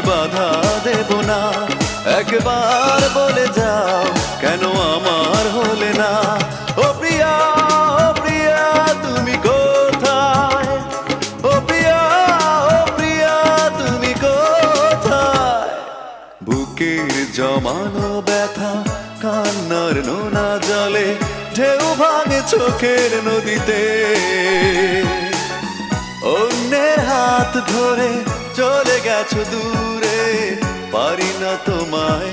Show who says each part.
Speaker 1: বাধা দেব না। একবার বলে যাও কেন আমার হলে না। ও প্রিয়া, ও প্রিয়া তুমি কোথায়? ও প্রিয়া, ও প্রিয়া তুমি কোথায়? বুকের জমানো ব্যথা কান্নার নোনা জলে ঢেউ ভাঙে চোখের নদীতে। অন্যের হাত ধরে চলে গেছো দূরে, পারি না তোমায়